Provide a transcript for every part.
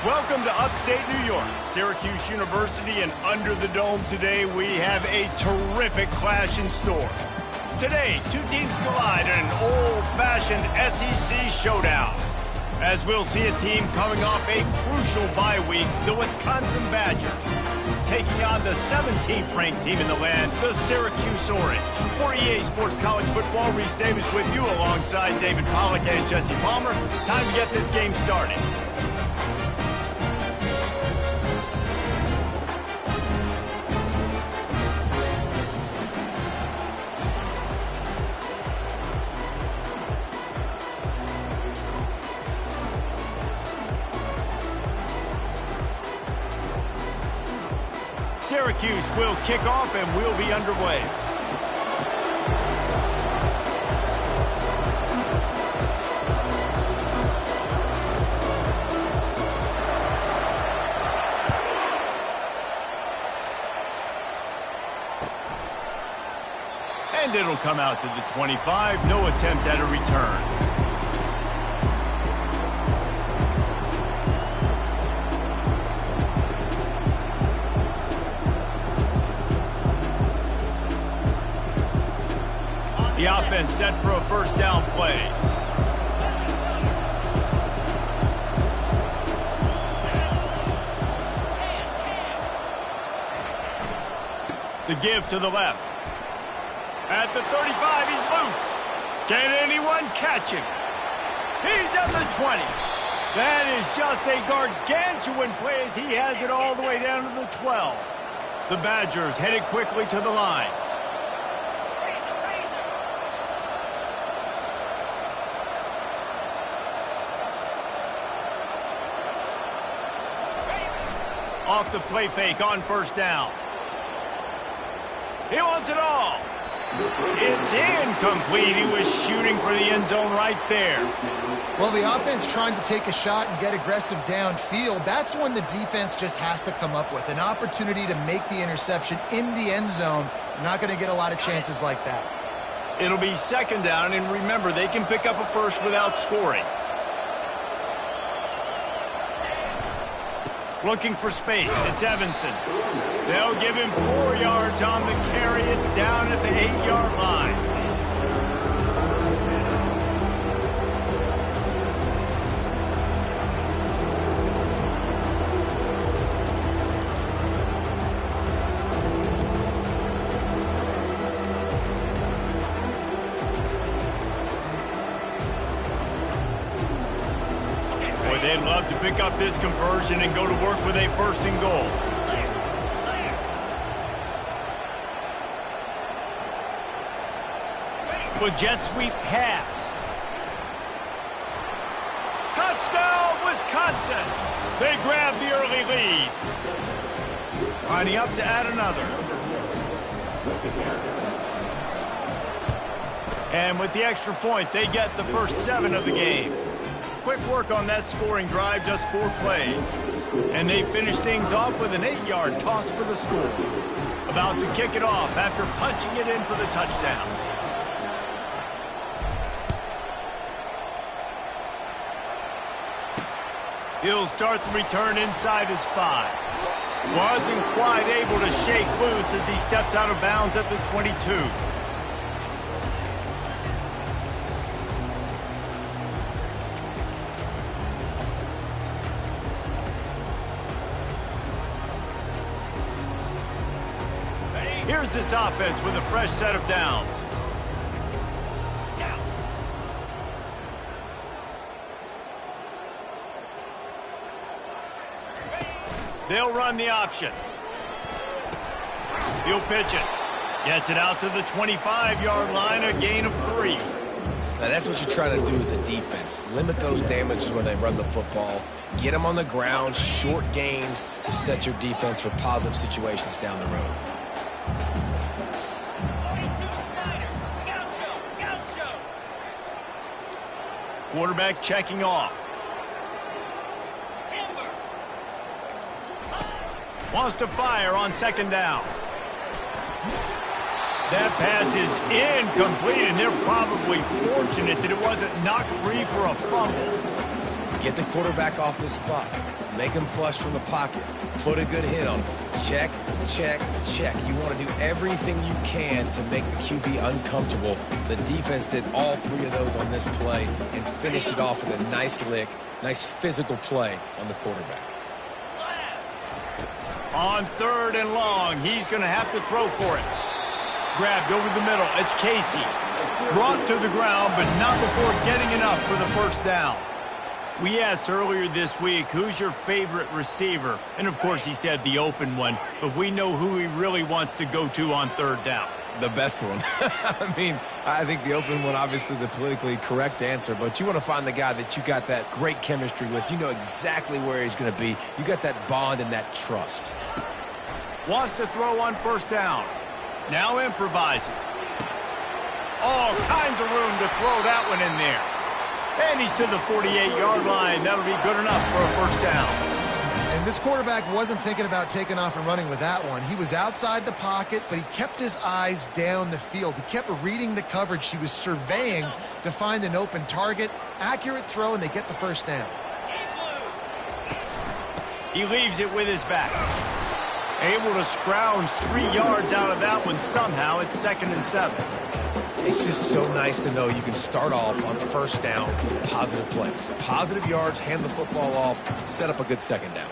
Welcome to upstate New York, Syracuse University, and under the dome today we have a terrific clash in store. Today, two teams collide in an old-fashioned SEC showdown, as we'll see a team coming off a crucial bye week, the Wisconsin Badgers, taking on the 17th ranked team in the land, the Syracuse Orange. For EA Sports College Football, Reese Davis with you alongside David Pollack and Jesse Palmer. Time to get this game started. Syracuse will kick off and we'll be underway. And it'll come out to the 25. No attempt at a return. The offense set for a first down play. The give to the left. At the 35, he's loose. Can anyone catch him? He's at the 20. That is just a gargantuan play as he has it all the way down to the 12. The Badgers headed quickly to the line. Off the play fake on first down. He wants it all. It's incomplete. He was shooting for the end zone right there. Well, the offense trying to take a shot and get aggressive downfield. That's when the defense just has to come up with an opportunity to make the interception in the end zone. You're not going to get a lot of chances like that. It'll be second down, and remember, they can pick up a first without scoring. Looking for space. It's Evanson. They'll give him 4 yards on the carry. It's down at the 8-yard line. They'd love to pick up this conversion and go to work with a first and goal. With jet sweep pass. Touchdown, Wisconsin! They grab the early lead. Lining up to add another. And with the extra point, they get the first 7 of the game. Quick work on that scoring drive, just 4 plays. And they finish things off with an 8-yard toss for the score. About to kick it off after punching it in for the touchdown. He'll start the return inside his 5. Wasn't quite able to shake loose as he steps out of bounds at the 22. Here's this offense with a fresh set of downs. They'll run the option. He'll pitch it. Gets it out to the 25-yard line, a gain of 3. Now that's what you're trying to do as a defense. Limit those damages when they run the football. Get them on the ground, short gains to set your defense for positive situations down the road. Quarterback checking off. Wants to fire on second down. That pass is incomplete, and they're probably fortunate that it wasn't knocked free for a fumble. Get the quarterback off his spot. Make him flush from the pocket. Put a good hit on him. Check, check, check. You want to do everything you can to make the QB uncomfortable. The defense did all three of those on this play and finished it off with a nice lick, nice physical play on the quarterback. On 3rd and long, he's going to have to throw for it. Grabbed over the middle. It's Casey. Brought to the ground, but not before getting enough for the first down. We asked earlier this week, who's your favorite receiver? And, of course, he said the open one. But we know who he really wants to go to on 3rd down. The best one. I mean, I think the open one, obviously the politically correct answer. But you want to find the guy that you got that great chemistry with. You know exactly where he's going to be. You got that bond and that trust. Wants to throw on 1st down. Now improvising. All kinds of room to throw that one in there. And he's to the 48-yard line. That'll be good enough for a 1st down. And this quarterback wasn't thinking about taking off and running with that one. He was outside the pocket, but he kept his eyes down the field. He kept reading the coverage. He was surveying to find an open target. Accurate throw, and they get the 1st down. He leaves it with his back. Able to scrounge 3 yards out of that one somehow. It's 2nd and 7. It's just so nice to know you can start off on 1st down with positive plays. Positive yards, hand the football off, set up a good 2nd down.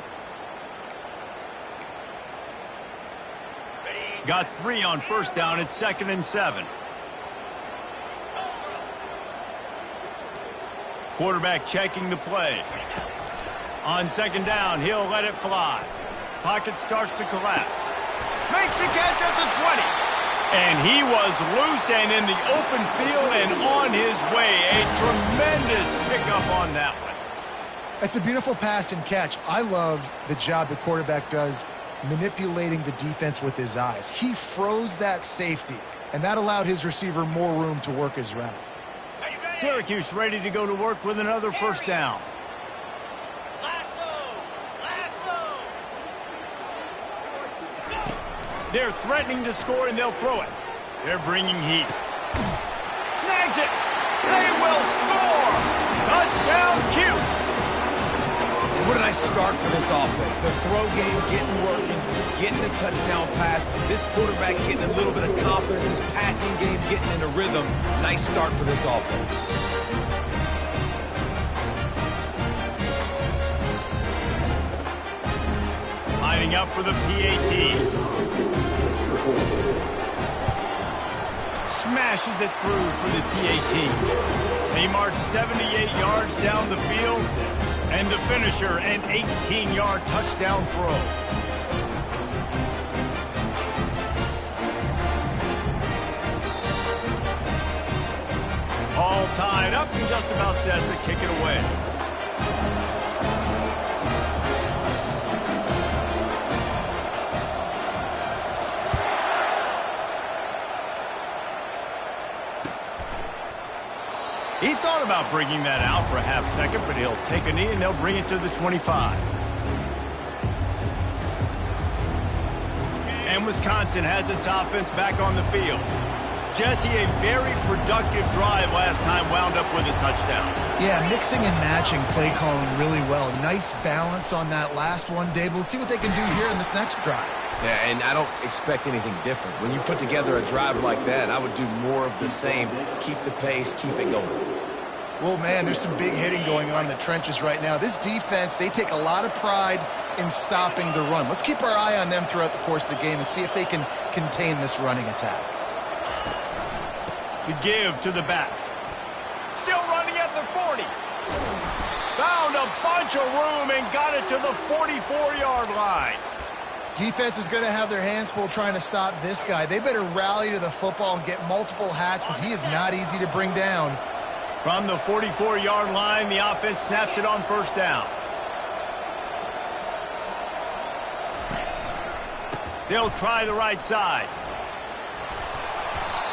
Got 3 on 1st down. It's 2nd and 7. Quarterback checking the play. On 2nd down, he'll let it fly. Pocket starts to collapse. Makes the catch at the 20. And he was loose and in the open field and on his way. A tremendous pickup on that one. It's a beautiful pass and catch. I love the job the quarterback does manipulating the defense with his eyes. He froze that safety, and that allowed his receiver more room to work his route. Syracuse ready to go to work with another 1st down. They're threatening to score, and they'll throw it. They're bringing heat. Snags it. They will score. Touchdown, Cuse. And what a nice start for this offense. The throw game getting working, getting the touchdown pass. This quarterback getting a little bit of confidence. His passing game getting into rhythm. Nice start for this offense. Lining up for the PAT. Smashes it through for the PAT. They march 78 yards down the field, and the finisher, an 18-yard touchdown throw. All tied up and just about set to kick it away. He thought about bringing that out for a half second, but he'll take a knee and they'll bring it to the 25. And Wisconsin has its offense back on the field. Jesse, a very productive drive last time, wound up with a touchdown. Yeah, mixing and matching play calling really well. Nice balance on that last one, Dave. Let's see what they can do here in this next drive. Yeah, and I don't expect anything different. When you put together a drive like that, I would do more of the same. Keep the pace, keep it going. Well, man, there's some big hitting going on in the trenches right now. This defense, they take a lot of pride in stopping the run. Let's keep our eye on them throughout the course of the game and see if they can contain this running attack. The give to the back. Still running at the 40. Found a bunch of room and got it to the 44-yard line. Defense is going to have their hands full trying to stop this guy. They better rally to the football and get multiple hats because he is not easy to bring down. From the 44-yard line, the offense snaps it on 1st down. They'll try the right side.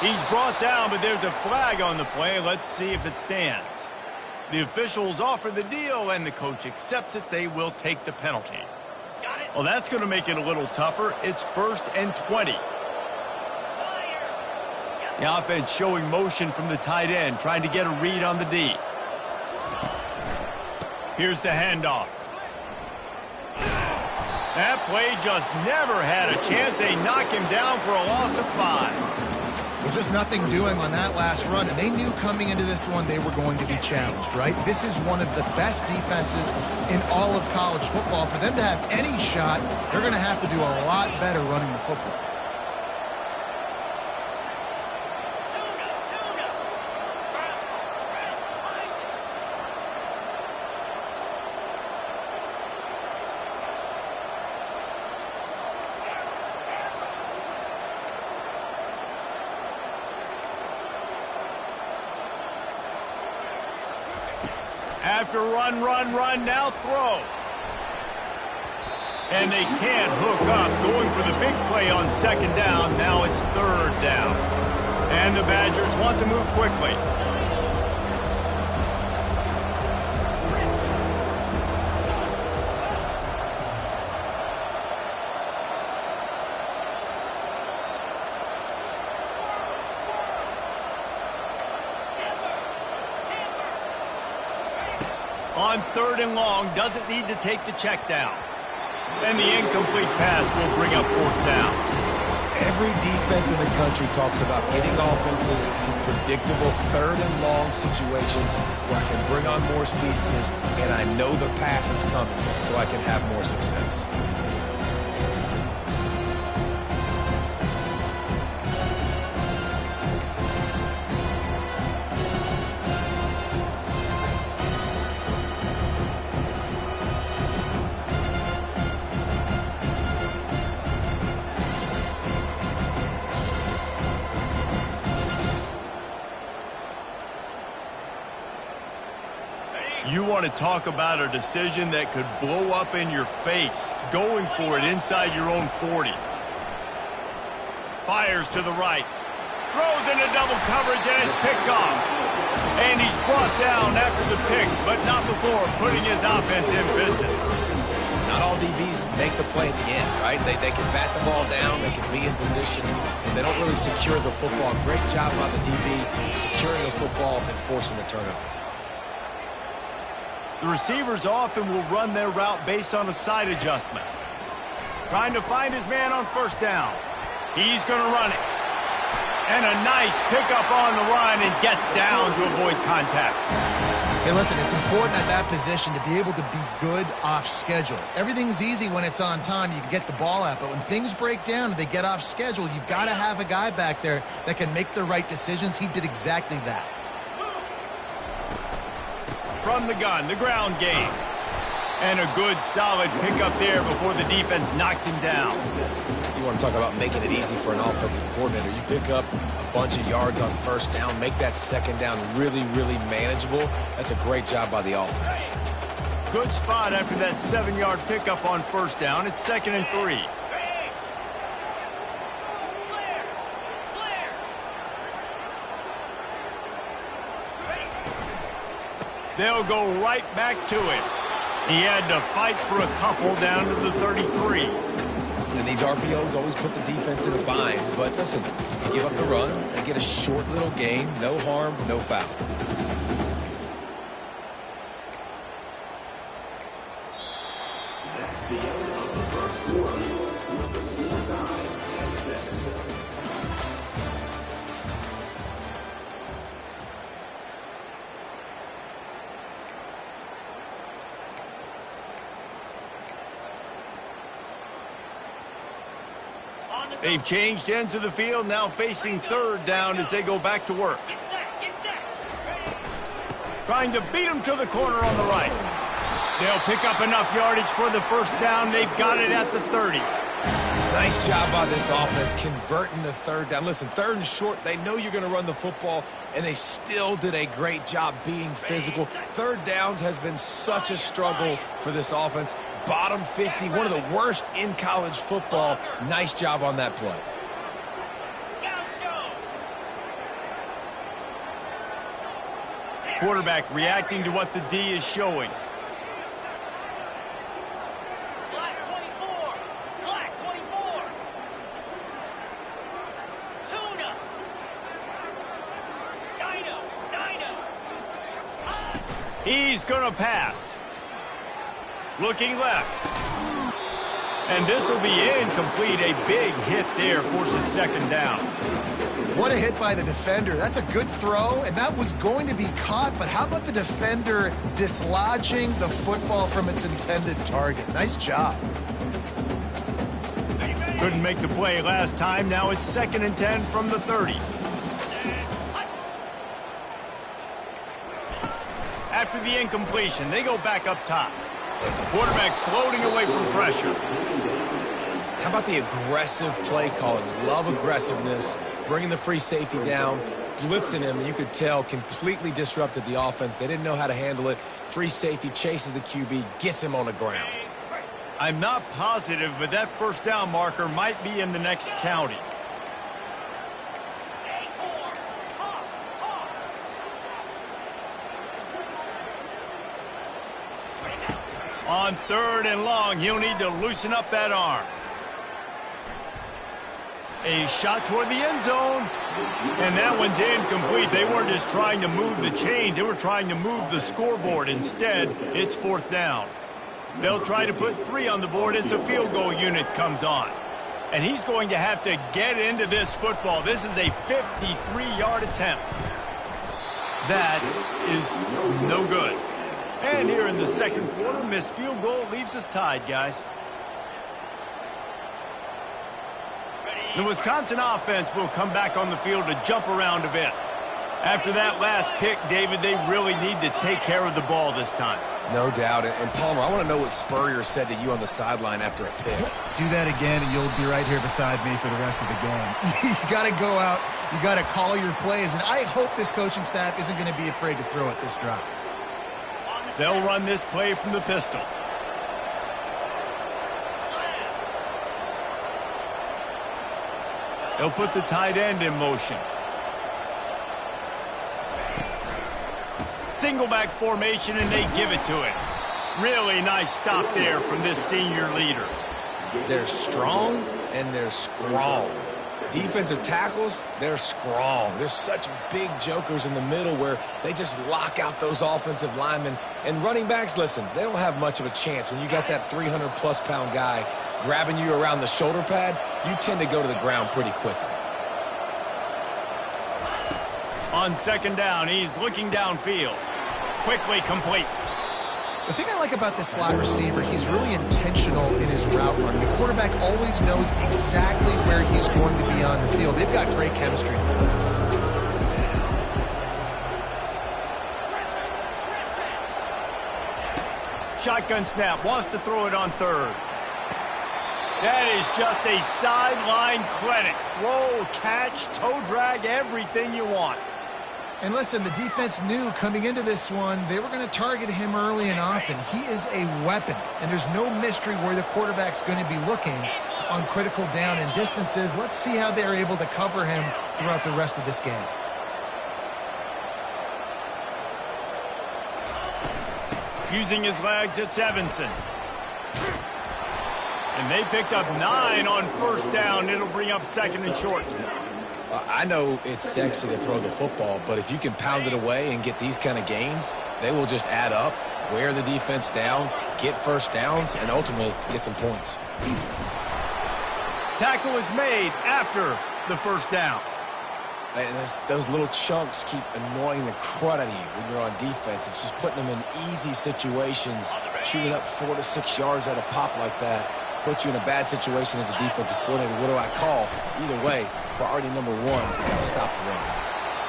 He's brought down, but there's a flag on the play. Let's see if it stands. The officials offer the deal, and the coach accepts it. They will take the penalty. Well, that's going to make it a little tougher. It's 1st and 20. The offense showing motion from the tight end, trying to get a read on the D. Here's the handoff. That play just never had a chance. They knock him down for a loss of 5. Well, just nothing doing on that last run, and they knew coming into this one they were going to be challenged, right? This is one of the best defenses in all of college football. For them to have any shot, they're going to have to do a lot better running the football. After run, now throw. And they can't hook up. Going for the big play on 2nd down. Now it's 3rd down. And the Badgers want to move quickly. On 3rd and long, doesn't need to take the check down. And the incomplete pass will bring up 4th down. Every defense in the country talks about getting offenses in predictable 3rd and long situations where I can bring on more speedsters and I know the pass is coming so I can have more success. You want to talk about a decision that could blow up in your face. Going for it inside your own 40. Fires to the right. Throws into double coverage and it's picked off. And he's brought down after the pick, but not before putting his offense in business. Not all DBs make the play at the end, right? They can bat the ball down, they can be in position, and they don't really secure the football. Great job by the DB securing the football and forcing the turnover. The receivers often will run their route based on a side adjustment. Trying to find his man on 1st down. He's going to run it. And a nice pickup on the run and gets down to avoid contact. Hey, listen, it's important at that position to be able to be good off schedule. Everything's easy when it's on time. You can get the ball out. But when things break down and they get off schedule, you've got to have a guy back there that can make the right decisions. He did exactly that. From the gun, the ground game. And a good, solid pickup there before the defense knocks him down. You want to talk about making it easy for an offensive coordinator. You pick up a bunch of yards on 1st down, make that 2nd down really, really manageable. That's a great job by the offense. Good spot after that 7-yard pickup on 1st down. It's 2nd and 3. They'll go right back to it. He had to fight for a couple down to the 33. And these RPOs always put the defense in a bind. But listen, you give up the run, they get a short little gain, no harm, no foul. They've changed ends of the field, now facing 3rd down as they go back to work. Trying to beat him to the corner on the right. They'll pick up enough yardage for the 1st down. They've got it at the 30. Nice job by this offense converting the 3rd down. Listen, 3rd and short, they know you're going to run the football, and they still did a great job being physical. 3rd downs has been such a struggle for this offense. Bottom 50, one of the worst in college football. Nice job on that play. Quarterback reacting to what the D is showing. Black 24. Black 24. Tuna. He's going to pass. Looking left. And this will be incomplete. A big hit there forces second down. What a hit by the defender. That's a good throw, and that was going to be caught, but how about the defender dislodging the football from its intended target? Nice job. Couldn't make the play last time. Now it's 2nd and 10 from the 30. After the incompletion, they go back up top. Quarterback floating away from pressure. How about the aggressive play calling? Love aggressiveness, bringing the free safety down, blitzing him. You could tell completely disrupted the offense. They didn't know how to handle it. Free safety chases the QB, gets him on the ground. I'm not positive, but that first down marker might be in the next county. On 3rd and long, he'll need to loosen up that arm. A shot toward the end zone, and that one's incomplete. They weren't just trying to move the chains, they were trying to move the scoreboard. Instead, it's 4th down. They'll try to put 3 on the board as the field goal unit comes on. And he's going to have to get into this football. This is a 53-yard attempt. That is no good. And here in the second quarter, missed field goal leaves us tied, guys. The Wisconsin offense will come back on the field to jump around a bit. After that last pick, David, they really need to take care of the ball this time. No doubt. And Palmer, I want to know what Spurrier said to you on the sideline after a pick. Do that again, and you'll be right here beside me for the rest of the game. You got to go out. You got to call your plays, and I hope this coaching staff isn't going to be afraid to throw at this drop. They'll run this play from the pistol. They'll put the tight end in motion. Single back formation, and they give it to him. Really nice stop there from this senior leader. They're strong and they're strong. Defensive tackles, they're strong. There's such big jokers in the middle where they just lock out those offensive linemen. And running backs, listen, they don't have much of a chance. When you got that 300-plus pound guy grabbing you around the shoulder pad, you tend to go to the ground pretty quickly. On 2nd down, he's looking downfield. Quickly complete. The thing I like about this slot receiver, he's really intentional in his route run. The quarterback always knows exactly where he's going to be on the field. They've got great chemistry. Shotgun snap, wants to throw it on 3rd. That is just a sideline credit. Throw, catch, toe drag, everything you want. And listen, the defense knew coming into this one, they were going to target him early and often. He is a weapon, and there's no mystery where the quarterback's going to be looking on critical down and distances. Let's see how they're able to cover him throughout the rest of this game. Using his legs, it's Evanson. And they picked up 9 on 1st down. It'll bring up 2nd and short. I know it's sexy to throw the football, but if you can pound it away and get these kind of gains, they will just add up, wear the defense down, get 1st downs, and ultimately get some points. Tackle is made after the 1st downs. And those little chunks keep annoying the crud out of you when you're on defense. It's just putting them in easy situations, shooting up 4 to 6 yards at a pop like that. Put you in a bad situation as a defensive coordinator. What do I call? Either way, priority number 1, you got to stop the run.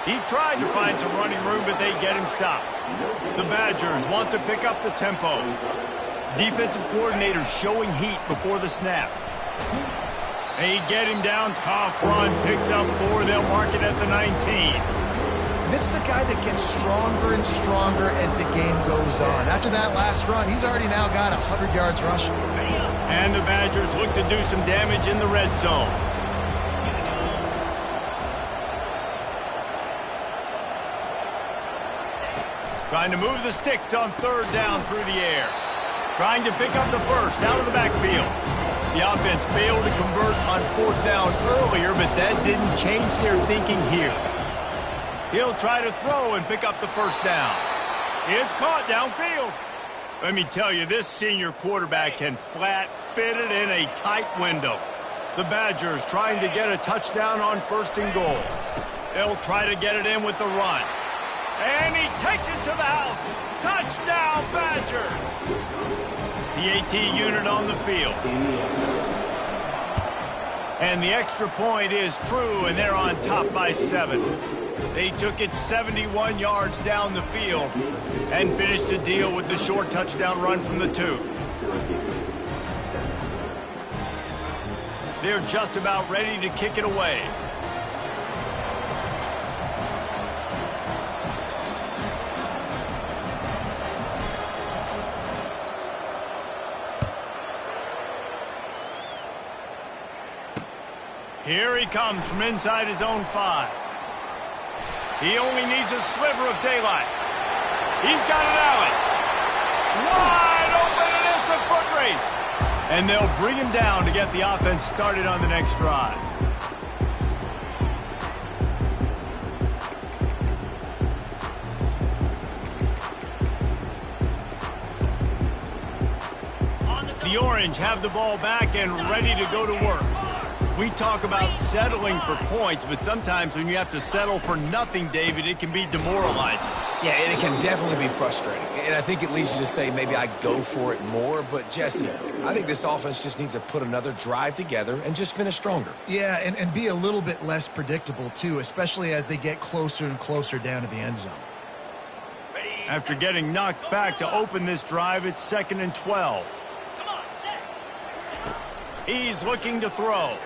He tried to find some running room, but they get him stopped. The Badgers want to pick up the tempo. Defensive coordinator showing heat before the snap. They get him down, tough run, picks up 4. They'll mark it at the 19. This is a guy that gets stronger and stronger as the game goes on. After that last run, he's already now got 100 yards rushing. And the Badgers look to do some damage in the red zone. Trying to move the sticks on 3rd down through the air. Trying to pick up the 1st out of the backfield. The offense failed to convert on 4th down earlier, but that didn't change their thinking here. He'll try to throw and pick up the 1st down. It's caught downfield. Let me tell you, this senior quarterback can flat fit it in a tight window. The Badgers trying to get a touchdown on 1st and goal. They'll try to get it in with the run. And he takes it to the house. Touchdown, Badgers! The AT unit on the field. And the extra point is true, and they're on top by 7. They took it 71 yards down the field and finished the deal with the short touchdown run from the 2. They're just about ready to kick it away. Here he comes from inside his own 5. He only needs a sliver of daylight. He's got an alley. Wide open, and it's a foot race. And they'll bring him down to get the offense started on the next drive. The Orange have the ball back and ready to go to work. We talk about settling for points, but sometimes when you have to settle for nothing, David, it can be demoralizing. Yeah, and it can definitely be frustrating. And I think it leads you to say maybe I go for it more. But, Jesse, I think this offense just needs to put another drive together and just finish stronger. Yeah, and be a little bit less predictable, too, especially as they get closer and closer down to the end zone. After getting knocked back to open this drive, it's 2nd and 12. He's looking to throw.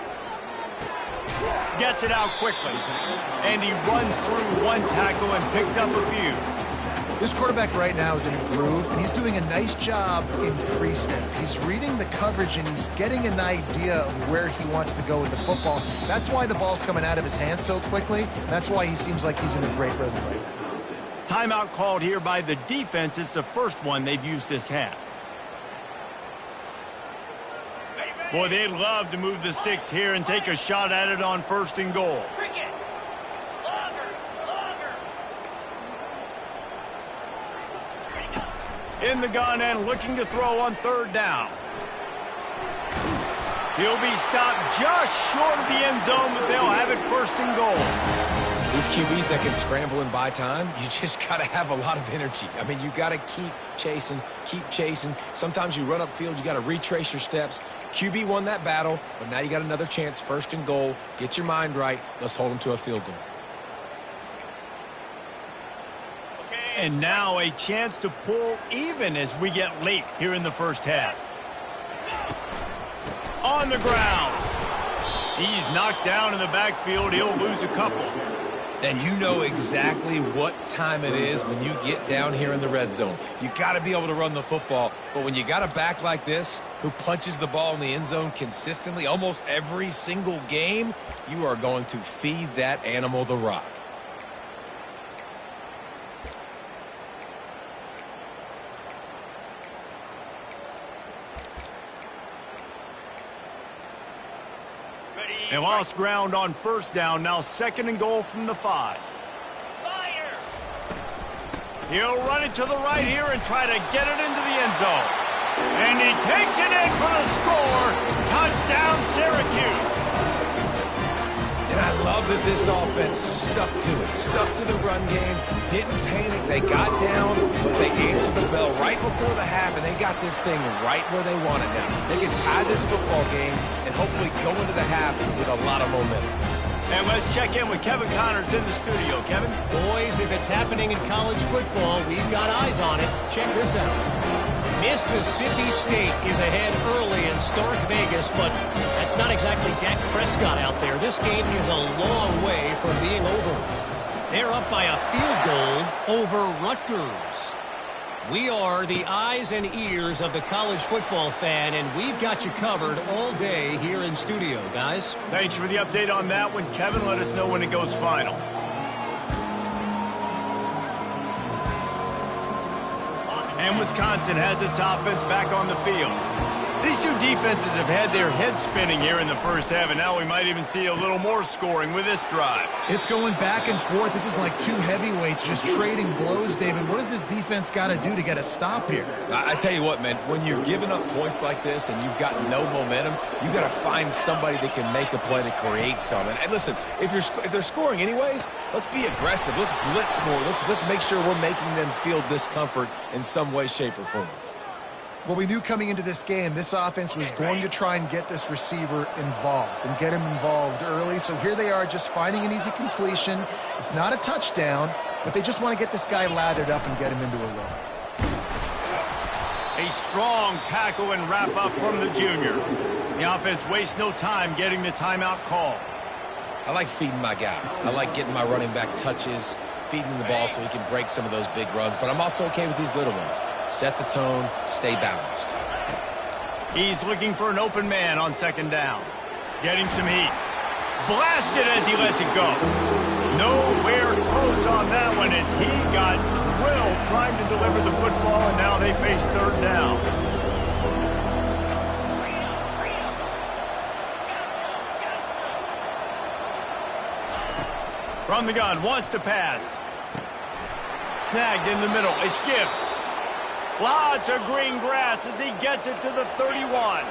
Gets it out quickly. And he runs through one tackle and picks up a few. This quarterback right now is in a groove, and he's doing a nice job in pre-snap. He's reading the coverage, and he's getting an idea of where he wants to go with the football. That's why the ball's coming out of his hands so quickly. That's why he seems like he's in a great rhythm right now. Timeout called here by the defense. It's the first one they've used this half. Boy, they'd love to move the sticks here and take a shot at it on 1st and goal. In the gun and looking to throw on 3rd down. He'll be stopped just short of the end zone, but they'll have it 1st and goal. These QBs that can scramble and buy time, you just got to have a lot of energy. I mean, you got to keep chasing, keep chasing. Sometimes you run upfield, you got to retrace your steps. QB won that battle, but now you got another chance, 1st and goal. Get your mind right. Let's hold them to a field goal. And now a chance to pull even as we get late here in the first half. On the ground. He's knocked down in the backfield. He'll lose a couple. And you know exactly what time it is when you get down here in the red zone. You got to be able to run the football. But when you got a back like this who punches the ball in the end zone consistently almost every single game, you are going to feed that animal the rock. They lost ground on 1st down. Now 2nd and goal from the 5. He'll run it to the right here and try to get it into the end zone. And he takes it in for the score. Touchdown, Syracuse. And I love that this offense stuck to it, stuck to the run game, didn't panic. They got down, but they answered the bell right before the half, and they got this thing right where they want it now. They can tie this football game and hopefully go into the half with a lot of momentum. And let's check in with Kevin Connors in the studio. Kevin? Boys, if it's happening in college football, we've got eyes on it. Check this out. Mississippi State is ahead early in Stark Vegas, but that's not exactly Dak Prescott out there. This game is a long way from being over. They're up by a field goal over Rutgers. We are the eyes and ears of the college football fan, and we've got you covered all day here in studio, guys. Thanks for the update on that one, Kevin. Let us know when it goes final. And Wisconsin has its offense back on the field. These two defenses have had their heads spinning here in the first half, and now we might even see a little more scoring with this drive. It's going back and forth. This is like two heavyweights just trading blows, David. What does this defense got to do to get a stop here? I tell you what, man, when you're giving up points like this and you've got no momentum, you got to find somebody that can make a play to create some. And listen, if they're scoring anyways, let's be aggressive. Let's blitz more. Let's make sure we're making them feel discomfort in some way, shape, or form. Well, we knew coming into this game, this offense was going to try and get this receiver involved and get him involved early. So here they are just finding an easy completion. It's not a touchdown, but they just want to get this guy lathered up and get him into a run. A strong tackle and wrap up from the junior. The offense wastes no time getting the timeout call. I like feeding my guy. I like getting my running back touches, feeding the ball so he can break some of those big runs. But I'm also okay with these little ones. Set the tone, stay balanced. He's looking for an open man on second down. Getting some heat. Blasted as he lets it go. Nowhere close on that one as he got drilled trying to deliver the football, and now they face third down. From the gun, wants to pass. Snagged in the middle, it's Gibbs. Lots of green grass as he gets it to the 31.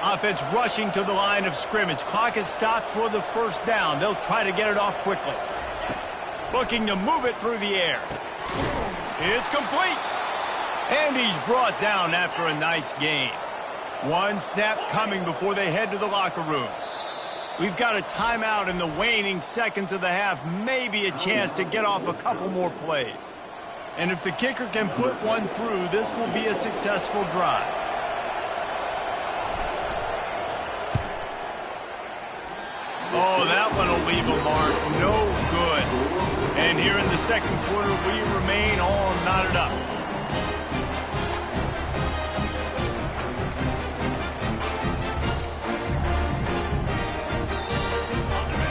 Offense rushing to the line of scrimmage. Clock is stopped for the first down. They'll try to get it off quickly. Looking to move it through the air. It's complete. And he's brought down after a nice gain. One snap coming before they head to the locker room. We've got a timeout in the waning seconds of the half. Maybe a chance to get off a couple more plays. And if the kicker can put one through, this will be a successful drive. Oh, that one will leave a mark. No good. And here in the second quarter, we remain all knotted up.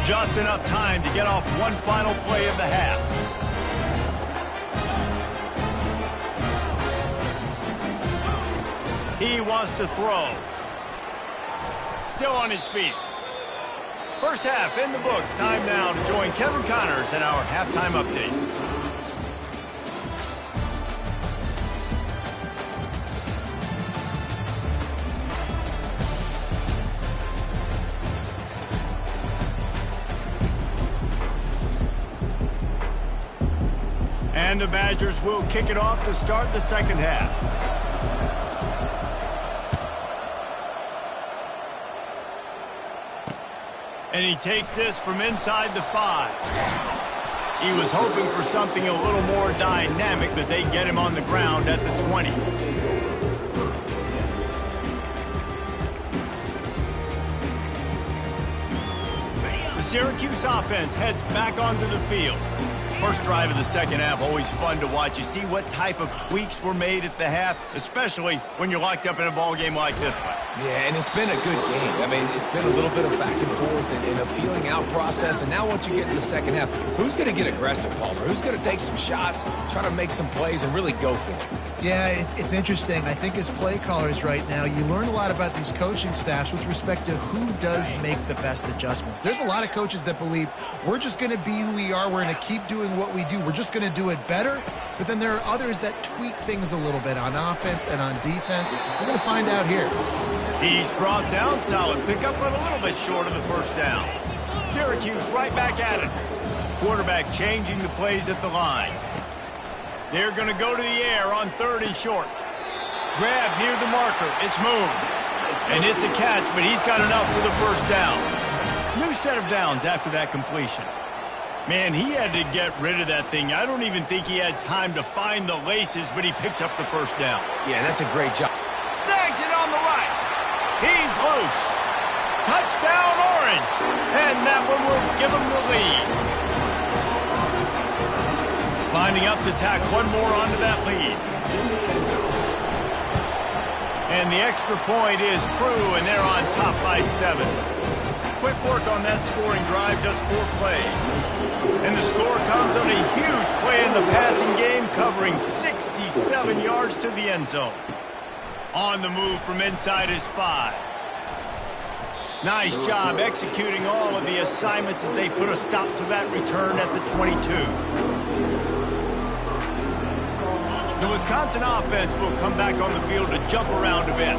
Just enough time to get off one final play of the half. He wants to throw. Still on his feet. First half in the books. Time now to join Kevin Connors in our halftime update. And the Badgers will kick it off to start the second half. And he takes this from inside the 5. He was hoping for something a little more dynamic, but they get him on the ground at the 20. The Syracuse offense heads back onto the field. First drive of the second half, always fun to watch. You see what type of tweaks were made at the half, especially when you're locked up in a ball game like this one. Yeah, and it's been a good game. I mean, it's been a little bit of back and forth and a feeling out process. And now once you get in the second half, who's going to get aggressive, Palmer? Who's going to take some shots, try to make some plays, and really go for it? Yeah, it's interesting. I think as play callers right now, you learn a lot about these coaching staffs with respect to who does make the best adjustments. There's a lot of coaches that believe we're just going to be who we are. We're going to keep doing what we do. We're just going to do it better. But then there are others that tweak things a little bit on offense and on defense. We're going to find out here. He's brought down solid pickup, but a little bit short of the first down. Syracuse right back at it. Quarterback changing the plays at the line. They're going to go to the air on third and short. Grab near the marker. It's moved. And it's a catch, but he's got enough for the first down. New set of downs after that completion. Man, he had to get rid of that thing. I don't even think he had time to find the laces, but he picks up the first down. Yeah, that's a great job. Snags it on the right. He's loose. Touchdown, Orange. And that one will give him the lead. Lining up to tack one more onto that lead. And the extra point is true, and they're on top by 7. Quick work on that scoring drive, just 4 plays. And the score comes on a huge play in the passing game, covering 67 yards to the end zone. On the move from inside his 5. Nice job executing all of the assignments as they put a stop to that return at the 22. The Wisconsin offense will come back on the field to jump around a bit.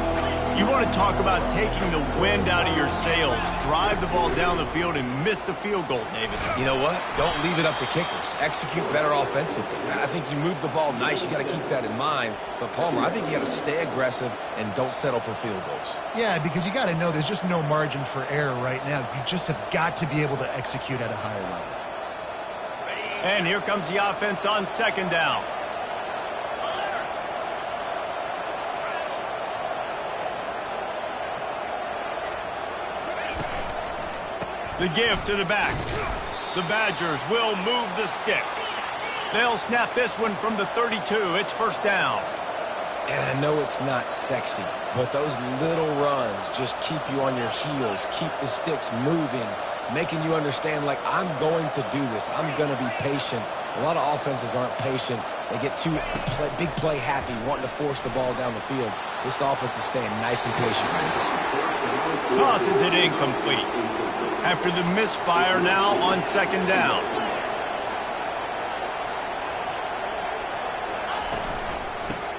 You want to talk about taking the wind out of your sails. Drive the ball down the field and miss the field goal, David. You know what? Don't leave it up to kickers. Execute better offensively. I think you move the ball nice. You got to keep that in mind. But, Palmer, I think you got to stay aggressive and don't settle for field goals. Yeah, because you got to know there's just no margin for error right now. You just have got to be able to execute at a higher level. And here comes the offense on second down. The give to the back. The Badgers will move the sticks. They'll snap this one from the 32. It's first down. And I know it's not sexy, but those little runs just keep you on your heels, keep the sticks moving, making you understand, like, I'm going to do this. I'm going to be patient. A lot of offenses aren't patient. They get too big play happy, wanting to force the ball down the field. This offense is staying nice and patient right now. Tosses it incomplete. After the misfire, now on second down.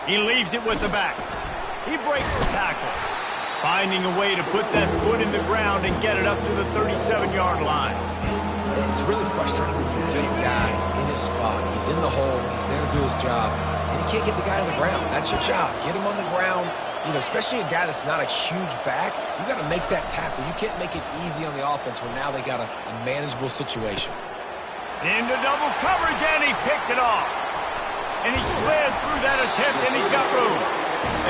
He leaves it with the back. He breaks the tackle, finding a way to put that foot in the ground and get it up to the 37-yard line. It's really frustrating when you get a guy in his spot. He's in the hole. He's there to do his job, and you can't get the guy on the ground. That's your job. Get him on the ground. You know, especially a guy that's not a huge back, you got to make that tackle. You can't make it easy on the offense when now they got a manageable situation. Into double coverage, and he picked it off. And he slid through that attempt, and he's got room.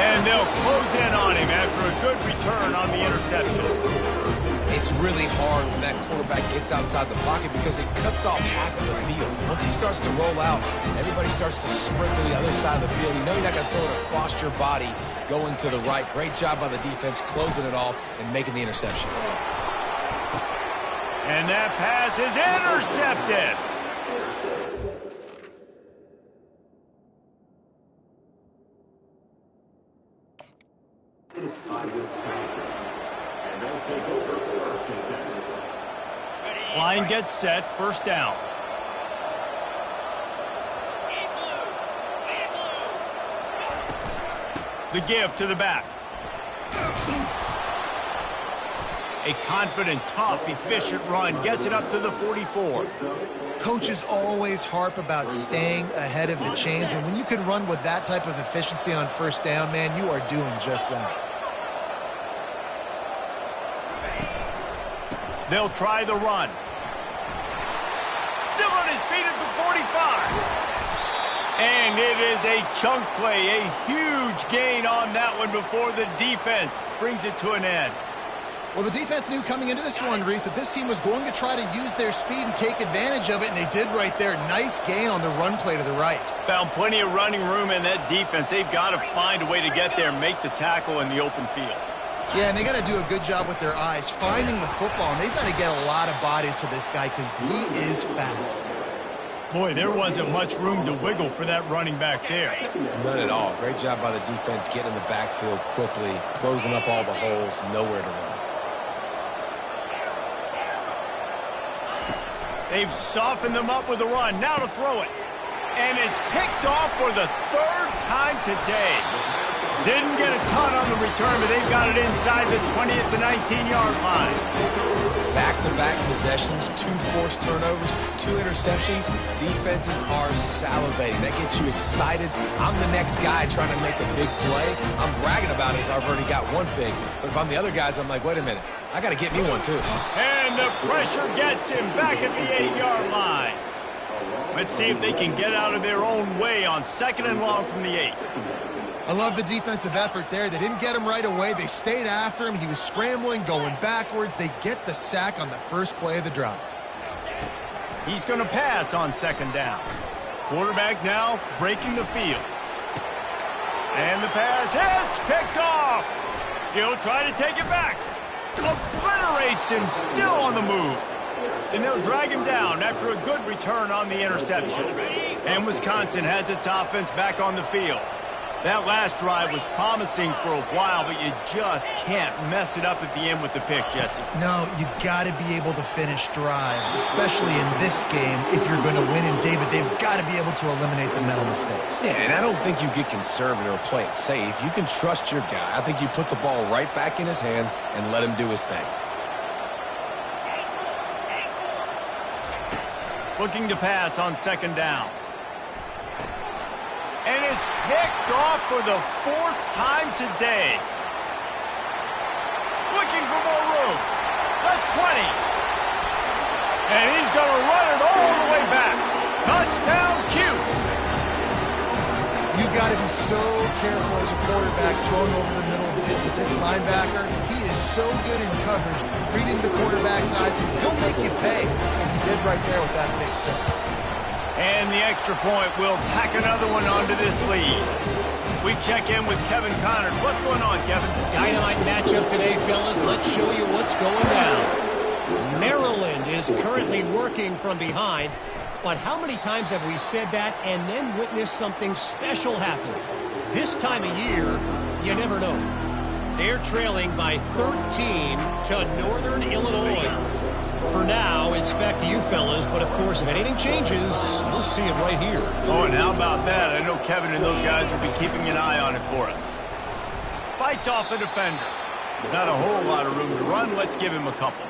And they'll close in on him after a good return on the interception. It's really hard when that quarterback gets outside the pocket because it cuts off half of the field. Once he starts to roll out, everybody starts to sprint to the other side of the field. You know you're not going to throw it across your body going to the right. Great job by the defense closing it off and making the interception. And that pass is intercepted. Line gets set, first down. The give to the back. A confident, tough, efficient run gets it up to the 44. Coaches always harp about staying ahead of the chains, and when you can run with that type of efficiency on first down, man, you are doing just that. They'll try the run. Still on his feet at the 45. And it is a chunk play, a huge gain on that one before the defense brings it to an end. Well, the defense knew coming into this one, Reese, that this team was going to try to use their speed and take advantage of it, and they did right there. Nice gain on the run play to the right. Found plenty of running room in that defense. They've got to find a way to get there and make the tackle in the open field. Yeah, and they got to do a good job with their eyes, finding the football, and they've got to get a lot of bodies to this guy because he is fast. Boy, there wasn't much room to wiggle for that running back there. None at all. Great job by the defense getting in the backfield quickly, closing up all the holes, nowhere to run. They've softened them up with a run. Now to throw it. And it's picked off for the third time today. Didn't get a ton on the return, but they've got it inside the 20 at the 19-yard line. Back-to-back possessions, 2 forced turnovers, 2 interceptions. Defenses are salivating. That gets you excited. I'm the next guy trying to make a big play. I'm bragging about it if I've already got one thing. But if I'm the other guys, I'm like, wait a minute. I got to get me one, too. And the pressure gets him back at the 8-yard line. Let's see if they can get out of their own way on 2nd and long from the 8. I love the defensive effort there. They didn't get him right away. They stayed after him. He was scrambling, going backwards. They get the sack on the first play of the drive. He's going to pass on 2nd down. Quarterback now breaking the field. And the pass hits, picked off. He'll try to take it back. Obliterates him, still on the move. And they'll drag him down after a good return on the interception. And Wisconsin has its offense back on the field. That last drive was promising for a while, but you just can't mess it up at the end with the pick, Jesse. No, you got to be able to finish drives, especially in this game. If you're going to win, and David, they've got to be able to eliminate the mental mistakes. Yeah, and I don't think you get conservative or play it safe. You can trust your guy. I think you put the ball right back in his hands and let him do his thing. Looking to pass on second down. And it's picked off for the 4th time today. Looking for more room. The 20. And he's going to run it all the way back. Touchdown, Cuse. You've got to be so careful as a quarterback throwing over the middle of the field. With this linebacker, he is so good in coverage, reading the quarterback's eyes, and he'll make you pay. And he did right there with that pick six. And the extra point will tack another one onto this lead. We check in with Kevin Connors. What's going on, Kevin? Dynamite matchup today, fellas. Let's show you what's going down. Maryland is currently working from behind. But how many times have we said that and then witnessed something special happen? This time of year, you never know. They're trailing by 13 to Northern Illinois. For now, it's back to you fellas, but of course, if anything changes, you'll see it right here. Oh, and how about that? I know Kevin and those guys will be keeping an eye on it for us. Fights off a defender. Not a whole lot of room to run. Let's give him a couple.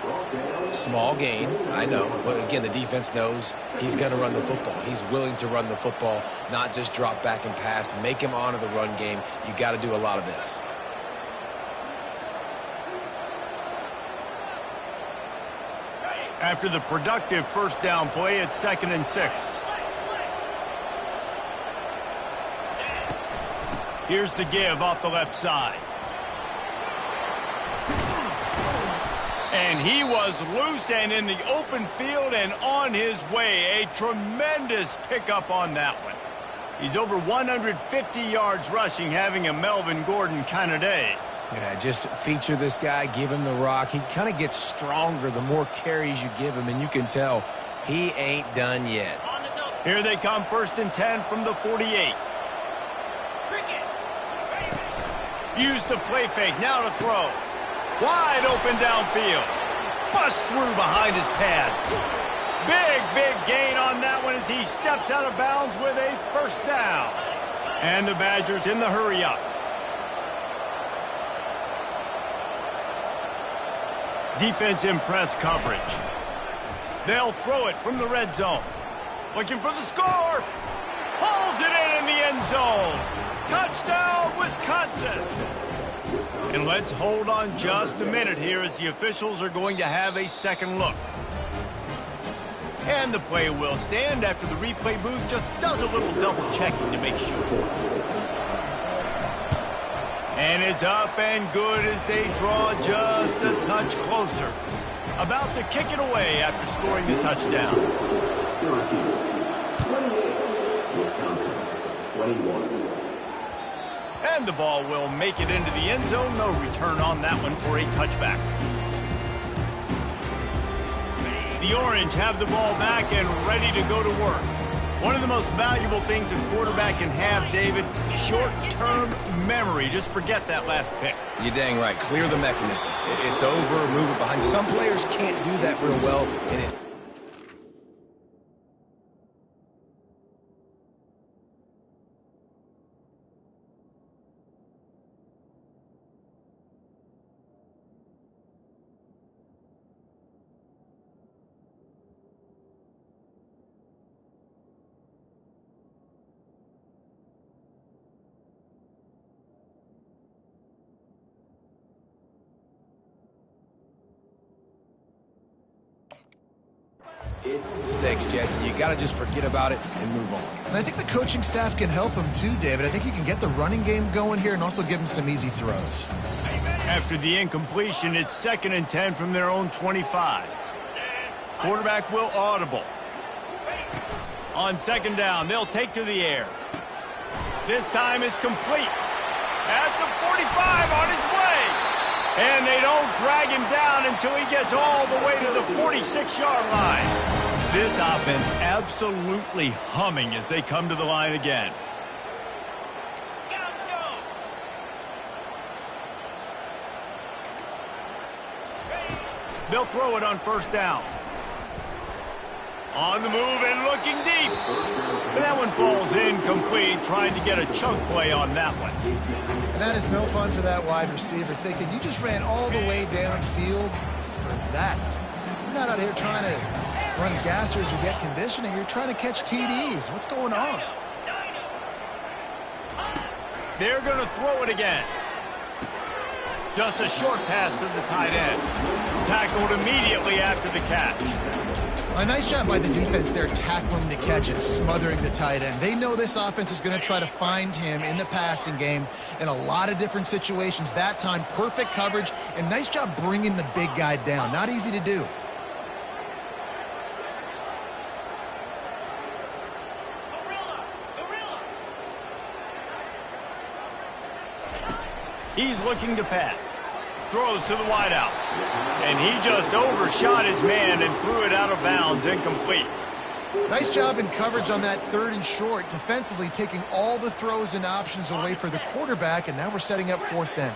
Small gain, I know. But again, the defense knows he's going to run the football. He's willing to run the football, not just drop back and pass. Make him honor the run game. You got to do a lot of this. After the productive first down play, it's 2nd and 6. Here's the give off the left side. And he was loose and in the open field and on his way. A tremendous pickup on that one. He's over 150 yards rushing, having a Melvin Gordon kind of day. Yeah, just feature this guy, give him the rock. He kind of gets stronger the more carries you give him, and you can tell he ain't done yet. Here they come, 1st and 10 from the 48. Use the play fake, now to throw. Wide open downfield. Bust through behind his pad. Big gain on that one as he steps out of bounds with a 1st down. And the Badgers in the hurry up. Defense in press coverage. They'll throw it from the red zone. Looking for the score. Pulls it in the end zone. Touchdown, Wisconsin. And let's hold on just a minute here as the officials are going to have a second look. And the play will stand after the replay booth just does a little double checking to make sure. And it's up and good as they draw just a touch closer. About to kick it away after scoring the touchdown. Syracuse, 28, Wisconsin, 21. And the ball will make it into the end zone. No return on that one for a touchback. The Orange have the ball back and ready to go to work. One of the most valuable things a quarterback can have, David, short-term memory. Just forget that last pick. You're dang right. Clear the mechanism. It's over, move it behind. Some players can't do that real well, and it... Mistakes, Jesse. You got to just forget about it and move on. And I think the coaching staff can help him too, David. I think you can get the running game going here and also give him some easy throws. After the incompletion, it's 2nd and 10 from their own 25. Quarterback will audible. On 2nd down, they'll take to the air. This time it's complete. At the 45 on his way. And they don't drag him down until he gets all the way to the 46-yard line. This offense absolutely humming as they come to the line again. They'll throw it on first down. On the move and looking deep. But that one falls incomplete, trying to get a chunk play on that one. And that is no fun for that wide receiver, thinking you just ran all the way downfield for that. You're not out here trying to run gassers or get conditioning. You're trying to catch TDs. What's going on? They're going to throw it again. Just a short pass to the tight end. Tackled immediately after the catch. A nice job by the defense there tackling the catch and smothering the tight end. They know this offense is going to try to find him in the passing game in a lot of different situations. That time, perfect coverage, and nice job bringing the big guy down. Not easy to do. He's looking to pass. Throws to the wideout. And he just overshot his man and threw it out of bounds, incomplete. Nice job in coverage on that 3rd and short, defensively taking all the throws and options away for the quarterback, and now we're setting up 4th down.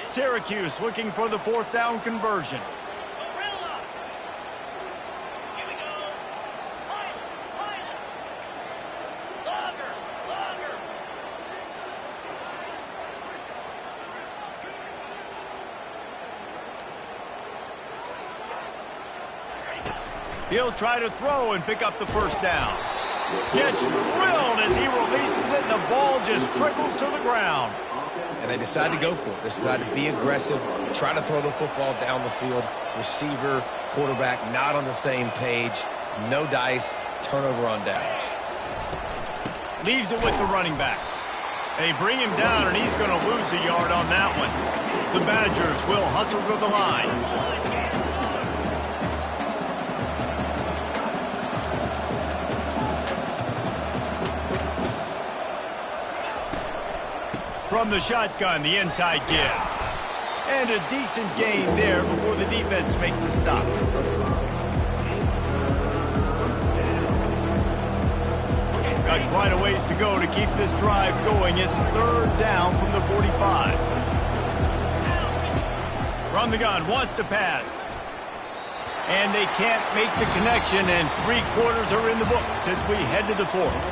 Syracuse looking for the 4th down conversion. He'll try to throw and pick up the first down. Gets drilled as he releases it, and the ball just trickles to the ground. And they decide to go for it. They decide to be aggressive, try to throw the football down the field. Receiver, quarterback, not on the same page. No dice, turnover on downs. Leaves it with the running back. They bring him down, and he's going to lose a yard on that one. The Badgers will hustle to the line. From the shotgun, the inside give. And a decent gain there before the defense makes a stop. Got quite a ways to go to keep this drive going. It's 3rd down from the 45. From the gun, wants to pass. And they can't make the connection, and 3/4 are in the books as we head to the 4th.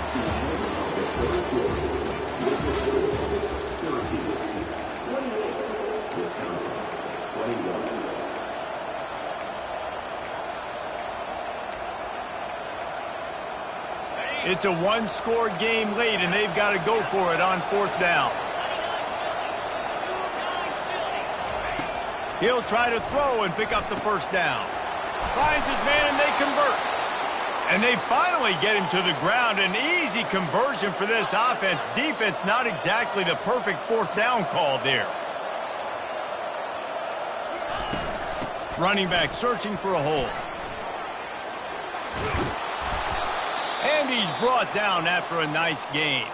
It's a 1-score game late, and they've got to go for it on 4th down. He'll try to throw and pick up the first down. Finds his man, and they convert. And they finally get him to the ground. An easy conversion for this offense. Defense not exactly the perfect 4th down call there. Running back searching for a hole. And he's brought down after a nice gain.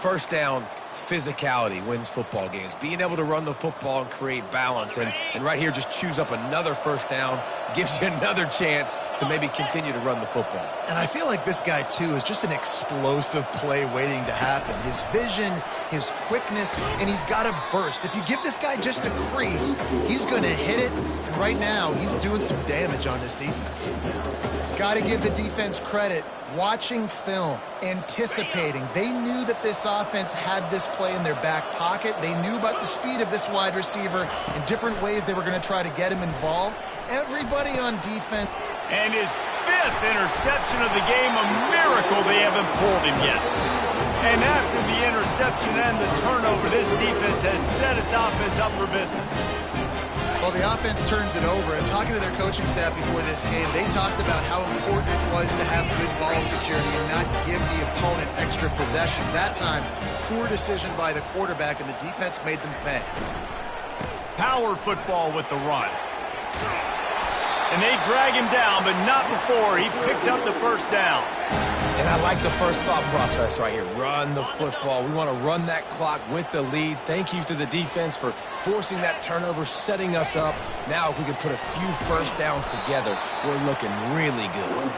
First down, physicality wins football games. Being able to run the football and create balance. And right here, just choose up another first down. Gives you another chance to maybe continue to run the football. And I feel like this guy, too, is just an explosive play waiting to happen. His vision, his quickness, and he's got a burst. If you give this guy just a crease, he's going to hit it. And right now, he's doing some damage on this defense. Got to give the defense credit. Watching film, anticipating. They knew that this offense had this play in their back pocket. They knew about the speed of this wide receiver in different ways they were going to try to get him involved. Everybody on defense. And his 5th interception of the game, a miracle they haven't pulled him yet. And after the interception and the turnover, this defense has set its offense up for business. Well, the offense turns it over, and talking to their coaching staff before this game, they talked about how important it was to have good ball security and not give the opponent extra possessions. That time, poor decision by the quarterback, and the defense made them pay. Power football with the run. And they drag him down, but not before he picks up the first down. And I like the first thought process right here. Run the football. We want to run that clock with the lead. Thank you to the defense for forcing that turnover, setting us up. Now if we can put a few first downs together, we're looking really good.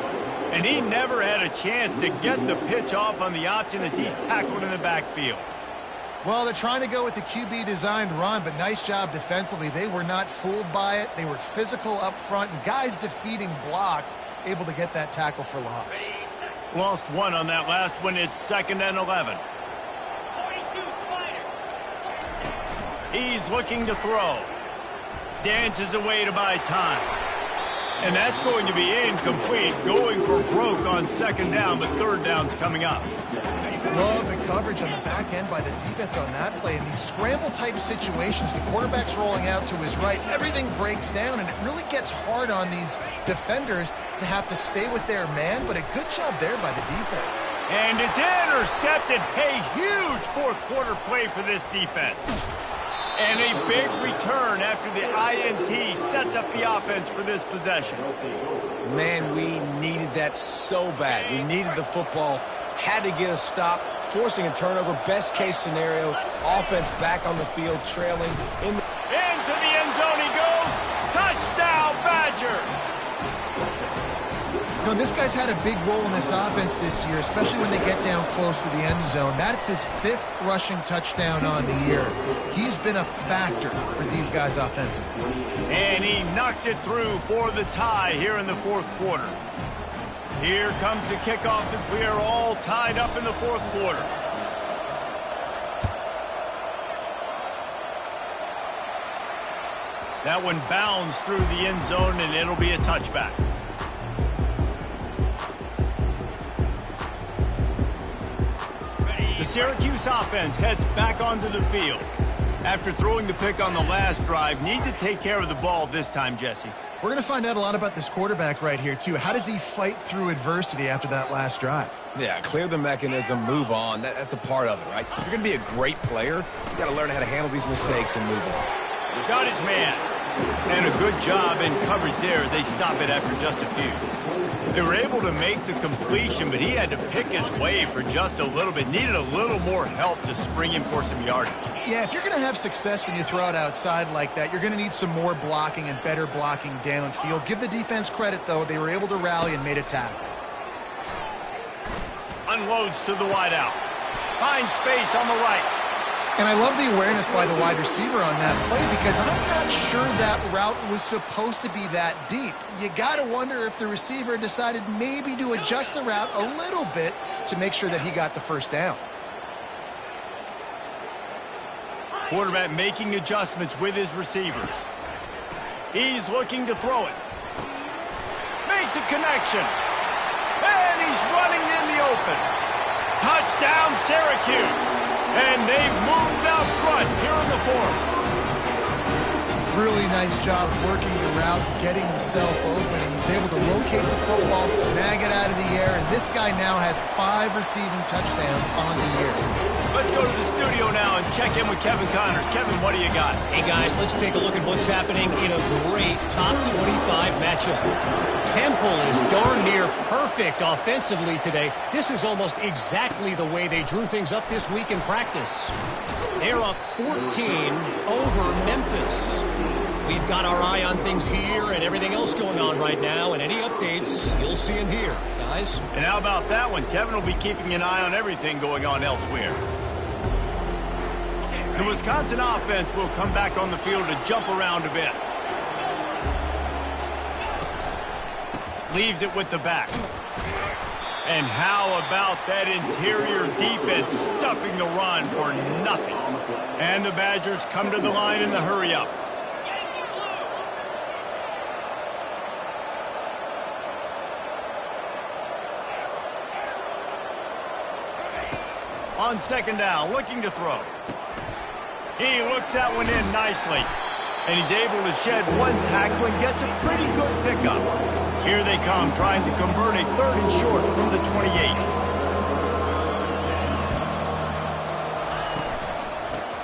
And he never had a chance to get the pitch off on the option as he's tackled in the backfield. Well, they're trying to go with the QB-designed run, but nice job defensively. They were not fooled by it. They were physical up front, and guys defeating blocks, able to get that tackle for loss. Lost one on that last one. It's 2nd and 11. 42 Spider. He's looking to throw. Dances away to buy time. And that's going to be incomplete. Going for broke on 2nd down, but 3rd down's coming up. Love the coverage on the back end by the defense on that play. In these scramble-type situations, the quarterback's rolling out to his right. Everything breaks down, and it really gets hard on these defenders to have to stay with their man, but a good job there by the defense. And it's intercepted. A huge fourth-quarter play for this defense. And a big return after the INT sets up the offense for this possession. Man, we needed that so bad. We needed the football, had to get a stop, forcing a turnover. Best case scenario, offense back on the field, trailing. Into the end zone he goes. Touchdown, Badger. You know, this guy's had a big role in this offense this year, especially when they get down close to the end zone. That's his 5th rushing touchdown on the year. He's been a factor for these guys offensively. And he knocks it through for the tie here in the 4th quarter. Here comes the kickoff as we are all tied up in the 4th quarter. That one bounds through the end zone, and it'll be a touchback. The Syracuse offense heads back onto the field. After throwing the pick on the last drive, need to take care of the ball this time, Jesse. We're going to find out a lot about this quarterback right here, too. How does he fight through adversity after that last drive? Yeah, clear the mechanism, move on. That's a part of it, right? If you're going to be a great player, you got to learn how to handle these mistakes and move on. Got his man. And a good job in coverage there as they stop it after just a few. They were able to make the completion, but he had to pick his way for just a little bit. Needed a little more help to spring him for some yardage. Yeah, if you're going to have success when you throw it outside like that, you're going to need some more blocking and better blocking downfield. Give the defense credit, though. They were able to rally and made a tackle. Unloads to the wideout. Finds space on the right. And I love the awareness by the wide receiver on that play because I'm not sure that route was supposed to be that deep. You got to wonder if the receiver decided maybe to adjust the route a little bit to make sure that he got the first down. Quarterback making adjustments with his receivers. He's looking to throw it. Makes a connection. And he's running in the open. Touchdown, Syracuse. And they've moved out front here in the 4th. Really nice job working the route, getting himself open. He was able to locate the football, snag it out of the air, and this guy now has 5 receiving touchdowns on the year. Let's go to the studio now and check in with Kevin Connors. Kevin, what do you got? Hey, guys, let's take a look at what's happening in a great top 25 matchup. Temple is darn near perfect offensively today. This is almost exactly the way they drew things up this week in practice. They're up 14 over Memphis. We've got our eye on things here and everything else going on right now, and any updates you'll see in here, guys. And how about that one? Kevin will be keeping an eye on everything going on elsewhere. The Wisconsin offense will come back on the field to jump around a bit. Leaves it with the back. And how about that interior defense stuffing the run for nothing? And the Badgers come to the line in the hurry-up. On 2nd down, looking to throw. He looks that one in nicely. And he's able to shed one tackle and gets a pretty good pickup. Here they come, trying to convert a 3rd and short from the 28.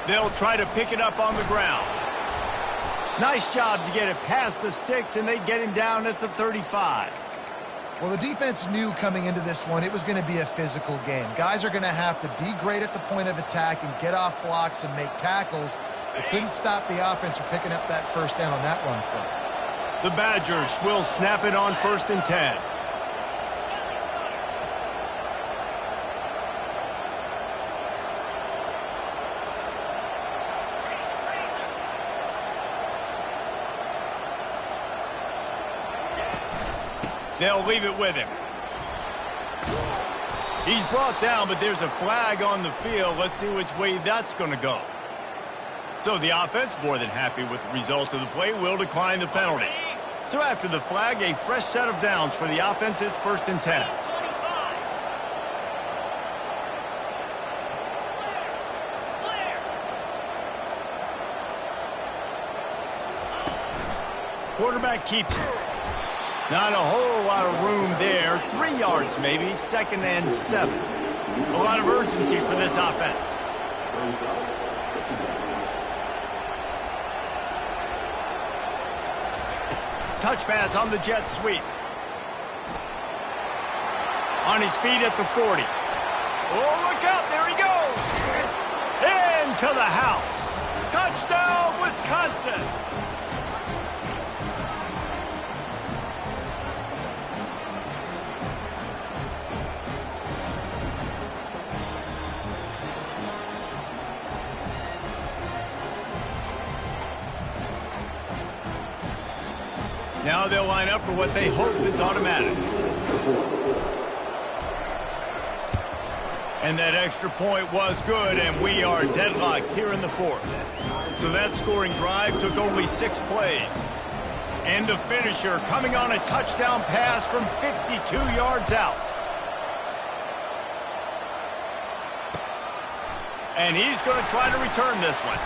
They'll try to pick it up on the ground. Nice job to get it past the sticks, and they get him down at the 35. Well, the defense knew coming into this one it was going to be a physical game. Guys are going to have to be great at the point of attack and get off blocks and make tackles. They couldn't stop the offense from picking up that first down on that run play. The Badgers will snap it on 1st and 10. They'll leave it with him. He's brought down, but there's a flag on the field. Let's see which way that's going to go. So the offense, more than happy with the result of the play, will decline the penalty. So after the flag, a fresh set of downs for the offense. It's 1st and 10. Quarterback keeps it. Not a whole lot of room there. 3 yards maybe. 2nd and 7. A lot of urgency for this offense. Touch pass on the jet sweep. On his feet at the 40. Oh, look out. There he goes. Into the house. Touchdown, Wisconsin. Now they'll line up for what they hope is automatic. And that extra point was good, and we are deadlocked here in the 4th. So that scoring drive took only 6 plays. And the finisher coming on a touchdown pass from 52 yards out. And he's going to try to return this one.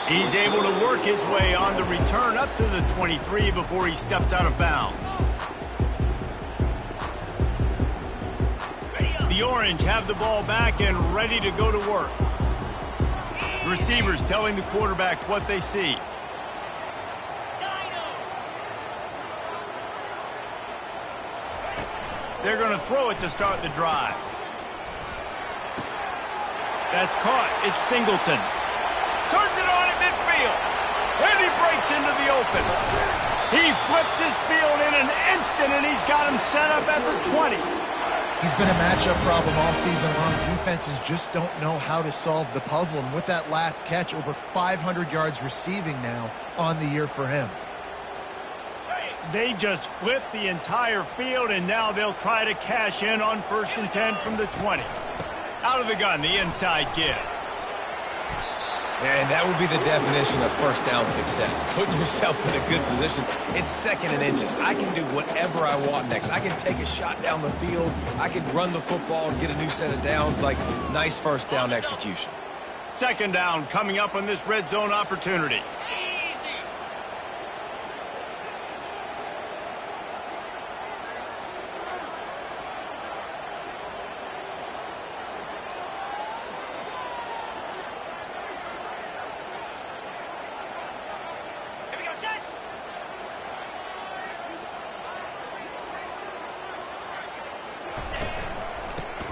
He's able to work his way on the return up to the 23 before he steps out of bounds. The Orange have the ball back and ready to go to work. Receivers telling the quarterback what they see. They're going to throw it to start the drive. That's caught. It's Singleton. Turns it on at midfield. And he breaks into the open. He flips his field in an instant, and he's got him set up at the 20. He's been a matchup problem all season long. Defenses just don't know how to solve the puzzle. And with that last catch, over 500 yards receiving now on the year for him. They just flipped the entire field, and now they'll try to cash in on 1st and 10 from the 20. Out of the gun, the inside give. And that would be the definition of first down success. Putting yourself in a good position. It's 2nd and inches. I can do whatever I want next. I can take a shot down the field. I can run the football and get a new set of downs. Like, nice first down execution. 2nd down coming up on this red zone opportunity.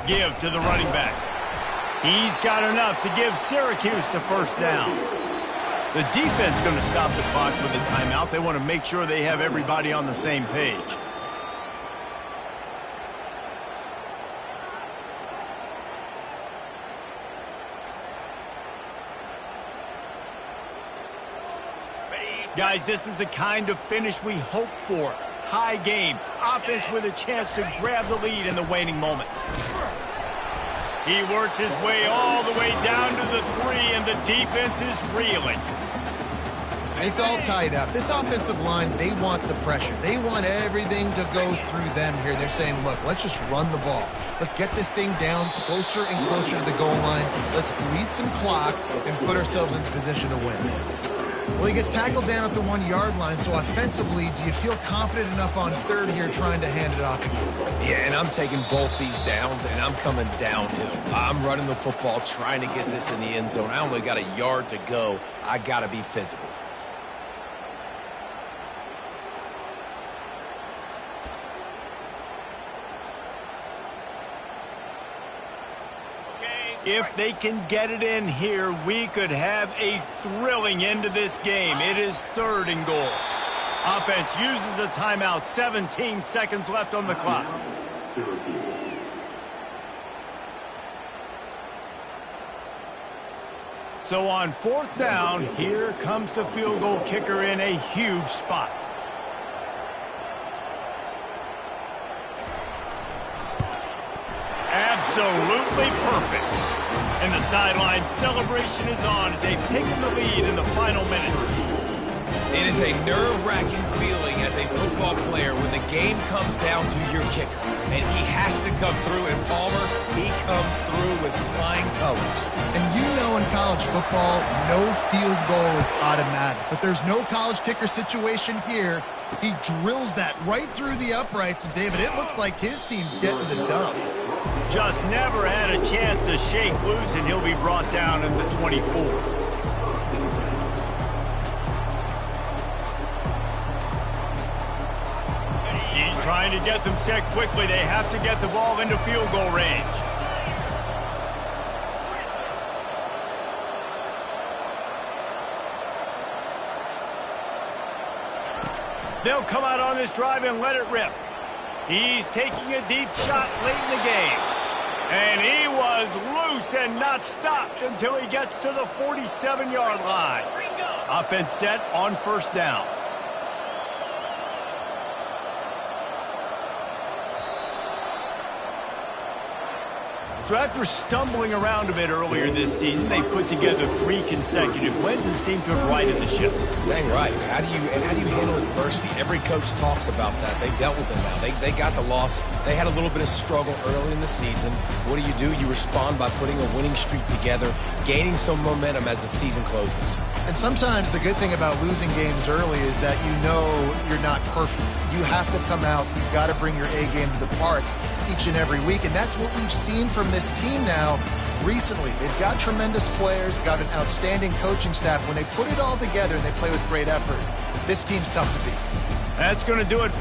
Give to the running back. He's got enough to give Syracuse the 1st down. The defense going to stop the clock with a timeout. They want to make sure they have everybody on the same page. Guys, this is the kind of finish we hope for. Tie game. Offense with a chance to grab the lead in the waning moments. He works his way all the way down to the 3, and the defense is reeling. It's all tied up. This offensive line, they want the pressure. They want everything to go through them here. They're saying, look, let's just run the ball. Let's get this thing down closer and closer to the goal line. Let's bleed some clock and put ourselves into position to win. Well, he gets tackled down at the 1-yard line, so offensively, do you feel confident enough on 3rd here trying to hand it off again? Yeah, and I'm taking both these downs, and I'm coming downhill. I'm running the football, trying to get this in the end zone. I only got a yard to go. I got to be physical. If they can get it in here, we could have a thrilling end to this game. It is 3rd and goal. Offense uses a timeout. 17 seconds left on the clock. So on 4th down, here comes the field goal kicker in a huge spot. Absolutely perfect. And the sideline celebration is on as they pick up the lead in the final minute. It is a nerve-wracking feeling as a football player when the game comes down to your kicker. And he has to come through, and Palmer, he comes through with flying colors. And you know in college football, no field goal is automatic. But there's no college kicker situation here. He drills that right through the uprights. And, David, it looks like his team's getting the dub. Just never had a chance to shake loose, and he'll be brought down in the 24. He's trying to get them set quickly. They have to get the ball into field goal range. They'll come out on this drive and let it rip. He's taking a deep shot late in the game. And he was loose and not stopped until he gets to the 47-yard line. Offense set on first down. So after stumbling around a bit earlier this season, they put together 3 consecutive wins and seem to have righted the ship. Dang right. How do you handle adversity? Every coach talks about that. They've dealt with it now. They got the loss. They had a little bit of struggle early in the season. What do? You respond by putting a winning streak together, gaining some momentum as the season closes. And sometimes the good thing about losing games early is that you know you're not perfect. You have to come out. You've got to bring your A game to the park each and every week, and that's what we've seen from this team now recently. They've got tremendous players, they've got an outstanding coaching staff. When they put it all together and they play with great effort, this team's tough to beat. That's going to do it.